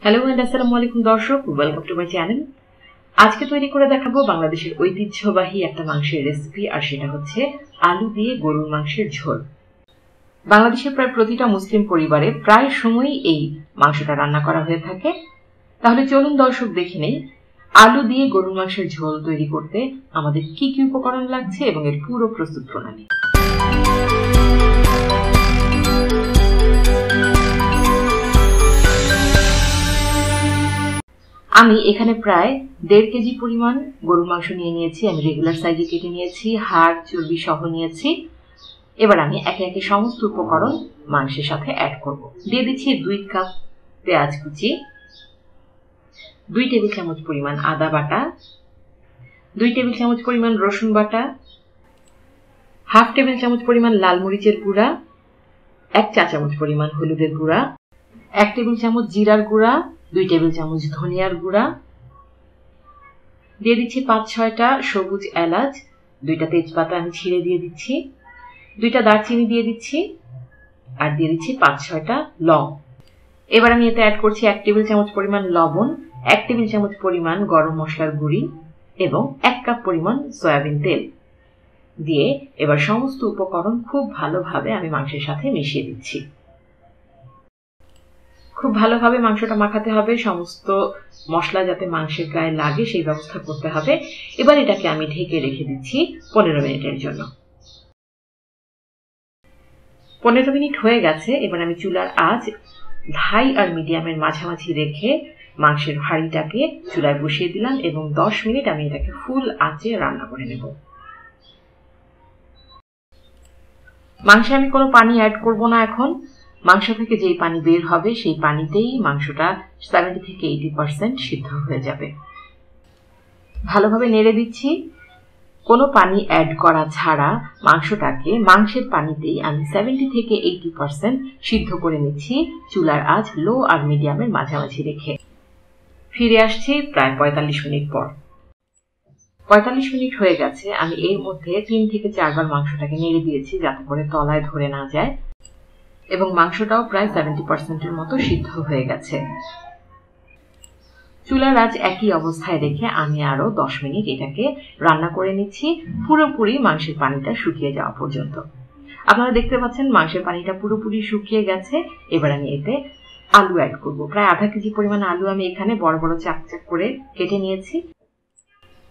Hello and আসসালামু আলাইকুম দর্শক, ওয়েলকাম টু মাই চ্যানেল। আজকে তৈরি করে দেখাবো বাংলাদেশের ঐতিহ্যবাহী একটা মাংসের রেসিপি, আর সেটা হচ্ছে আলু দিয়ে গরুর মাংসের ঝোল। বাংলাদেশের প্রায় প্রতিটা মুসলিম পরিবারে প্রায় সময়ই এই মাংসটা রান্না করা হয়ে থাকে। তাহলে চলুন দর্শক দেখে নেই আলু দিয়ে গরুর মাংসের ঝোল তৈরি করতে আমাদের কি কি উপকরণ লাগছে এবং এর পুরো প্রস্তুত প্রণালী। আমি এখানে প্রায় 1.5 কেজি পরিমাণ গরুর মাংস নিয়ে নিয়েছি। আমি রেগুলার সাইজে কেটে নিয়েছি, হাড় চর্বি সহ নিয়েছি। এবার আমি একে একে সমস্ত উপকরণ মাংসের সাথে অ্যাড করব। দিয়ে দিচ্ছি 2 কাপ পেঁয়াজ কুচি, 2 টেবিল চামচ পরিমাণ আদা বাটা, 2 টেবিল চামচ পরিমাণ রসুন বাটা, 1/2 টেবিল চামচ পরিমাণ লাল মরিচের গুঁড়া, 1 চা চামচ পরিমাণ হলুদের গুঁড়া, 1 টেবিল চামচ জিরার গুঁড়া, 2 টেবিল চামচ ধনিয়ার গুঁড়া, দিয়ে দিচ্ছি 5-6টা সবুজ এলাচ, 2টা তেজপাতা আমি ছিঁড়ে দিয়ে দিচ্ছি, 2টা দারচিনি দিয়ে দিচ্ছি, আর দিয়ে দিচ্ছি 5-6টা লং। এবার আমি এতে অ্যাড করছি 1 টেবিল চামচ পরিমাণ লবণ, 1 টেবিল চামচ পরিমাণ গরম মশলার গুঁড়ি এবং 1 কাপ পরিমাণ সয়াবিন তেল দিয়ে এবার সমস্ত উপকরণ খুব ভালোভাবে আমি মাংসের সাথে মিশিয়ে দিচ্ছি। খুব ভালোভাবে মাংসটা মাখাতে হবে, সমস্ত মশলা যাতে মাংসের গায়ে লাগে সেই ব্যবস্থা করতে হবে। এবার এটাকে আমি ঢেকে রেখে দিচ্ছি 15 মিনিটের জন্য। 15 মিনিট হয়ে গেছে। এবার আমি চুলার আঁচ হাই আর মিডিয়ামের মাঝামাঝি রেখে মাংসের হাঁড়িটাকে চুলায় বসিয়ে দিলাম এবং 10 মিনিট আমি এটাকে ফুল আঁচে রান্না করে নেব। মাংসে আমি কোনো পানি অ্যাড করব না। এখন মাংস থেকে যেই পানি বের হবে সেই পানিতেই মাংসটা 70 থেকে 80% সিদ্ধ হয়ে যাবে। ভালোভাবে নেড়ে দিচ্ছি। কোনো পানি অ্যাড করা ছাড়া মাংসটাকে মাংসের পানিতেই আমি 70 থেকে 80% সিদ্ধ করে নিচ্ছি, চুলার আঁচ লো আর মিডিয়ামের মাঝামাঝি রেখে। ফিরে আসছি প্রায় 45 মিনিট পর। 45 মিনিট হয়ে গেছে। আমি এর মধ্যে 3 থেকে 4 বার মাংসটাকে নেড়ে দিয়েছি যাতে করে তলায় ধরে না যায়, এবং মাংসটাও প্রায় 70%-এর মতো সিদ্ধ হয়ে গেছে। চুলার আঁচ একই অবস্থায় রেখে আমি আরো 10 মিনিট এটাকে রান্না করে নিচ্ছি, পুরোপুরি মাংসের পানিটা শুকিয়ে যাওয়া পর্যন্ত। আপনারা দেখতে পাচ্ছেন মাংসের পানিটা পুরোপুরি শুকিয়ে গেছে। এবার আমি এতে আলু অ্যাড করব। প্রায় 1/2 কেজি পরিমাণ আলু আমি এখানে বড় বড় চাক চাক করে কেটে নিয়েছি।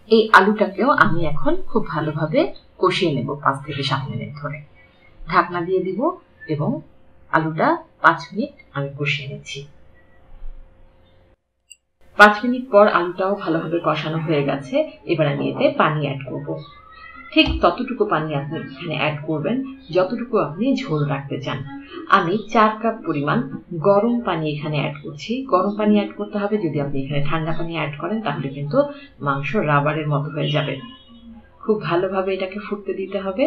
এই আলুটাকেও আমি এখন খুব ভালোভাবে কষিয়ে নেব 5 থেকে 7 মিনিট ধরে। ঢাকনা দিয়ে দিব এবং আলুটা 5 মিনিট আমি কষিয়ে নিচ্ছি। 5 মিনিট পর আলুটাও ভালোভাবে কষানো হয়ে গেছে। এবার আমি এতে পানি অ্যাড করব। ঠিক ততটুকু পানি আপনি এখানে অ্যাড করবেন যতটুকু আপনি ঝোল রাখতে চান। আমি 4 কাপ পরিমাণ গরম পানি এখানে অ্যাড করছি। গরম পানি অ্যাড করতে হবে। যদি আপনি এখানে ঠান্ডা পানি অ্যাড করেন তাহলে কিন্তু মাংস রাবারের মতো হয়ে যাবে। খুব ভালোভাবে এটাকে ফুটতে দিতে হবে।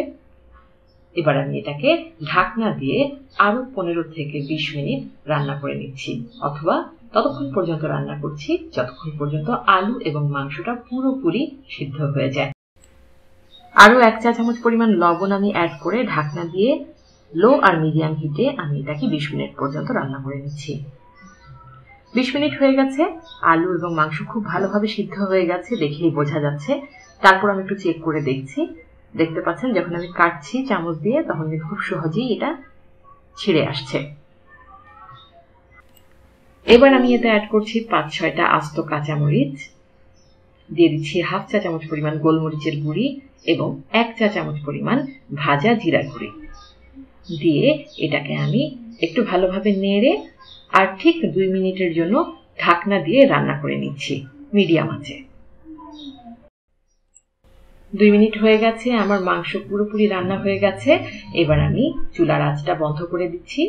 এবার আমি এটাকে ঢাকনা দিয়ে আরো 15 থেকে 20 মিনিট রান্না করে নিচ্ছি, অথবা ততক্ষণ পর্যন্ত রান্না করছি যতক্ষণ পর্যন্ত আলু এবং মাংসটা পুরোপুরি সিদ্ধ হয়ে যায়। আরো 1 চা চামচ পরিমাণ লবণ আমি অ্যাড করে ঢাকনা দিয়ে লো আর মিডিয়াম হিটে আমি এটাকে 20 মিনিট পর্যন্ত রান্না করে নিচ্ছি। 20 মিনিট হয়ে গেছে। আলু এবং মাংস খুব ভালোভাবে সিদ্ধ হয়ে গেছে, দেখেই বোঝা যাচ্ছে। তারপর আমি একটু চেক করে দেখছি। দেখতে পাচ্ছেন যখন আমি কাটছি চামচ দিয়ে তখন খুব সহজেই এটা ছিঁড়ে আসছে। এবার আমি এতে অ্যাড করছি 5-6টা আস্ত কাঁচামরিচ, দিয়ে দিচ্ছি 1/2 চা চামচ পরিমাণ গোলমরিচের গুঁড়ি এবং 1 চা চামচ পরিমাণ ভাজা জিরা গুঁড়ি দিয়ে এটাকে আমি একটু ভালোভাবে নেড়ে আর ঠিক 2 মিনিটের জন্য ঢাকনা দিয়ে রান্না করে নিচ্ছি মিডিয়াম আঁচে। 2 মিনিট হয়ে গেছে। আমার মাংস পুরোপুরি রান্না হয়ে গেছে। এবার আমি চুলার আঁচটা বন্ধ করে দিচ্ছি।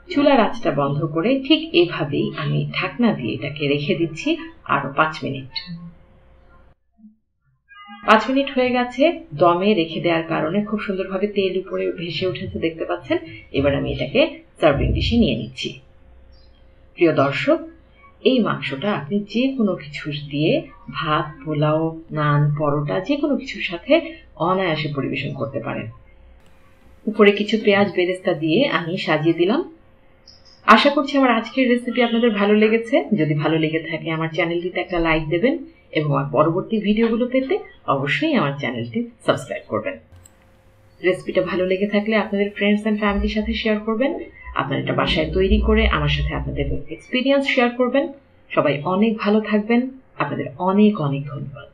চুলার আঁচটা বন্ধ করে ঠিক এভাবেই আমি ঢাকনা দিয়ে এটাকে রেখে দিচ্ছি আরো 5 মিনিট। 5 মিনিট হয়ে গেছে। দমে রেখে দেওয়ার কারণে খুব সুন্দরভাবে তেল উপরে ভেসে উঠেছে, দেখতে পাচ্ছেন। এবার আমি এটাকে সার্ভিং ডিশে নিয়ে নিচ্ছি। প্রিয় দর্শক, এই মাংসটা আপনি যে কোনো কিছু দিয়ে ভাত, পোলাও, নান, পরোটা যে কোনো কিছুর সাথে অনায়াসে পরিবেশন করতে পারেন। উপরে কিছু পেঁয়াজ বেরেস্তা দিয়ে আমি সাজিয়ে দিলাম। আশা করছি আমার আজকের রেসিপি আপনাদের ভালো লেগেছে। যদি ভালো লেগে থাকে আমার চ্যানেলটিতে একটা লাইক দেবেন এবং আমার পরবর্তী ভিডিওগুলো পেতে অবশ্যই আমার চ্যানেলটি সাবস্ক্রাইব করবেন। রেসিপিটা ভালো লেগে থাকলে আপনাদের ফ্রেন্ডস এন্ড ফ্যামিলির সাথে শেয়ার করবেন। আপনারা এটা বাসায় তৈরি করে আমার সাথে আপনাদের এক্সপিরিয়েন্স শেয়ার করবেন। সবাই অনেক ভালো থাকবেন। আপনাদের অনেক অনেক ধন্যবাদ।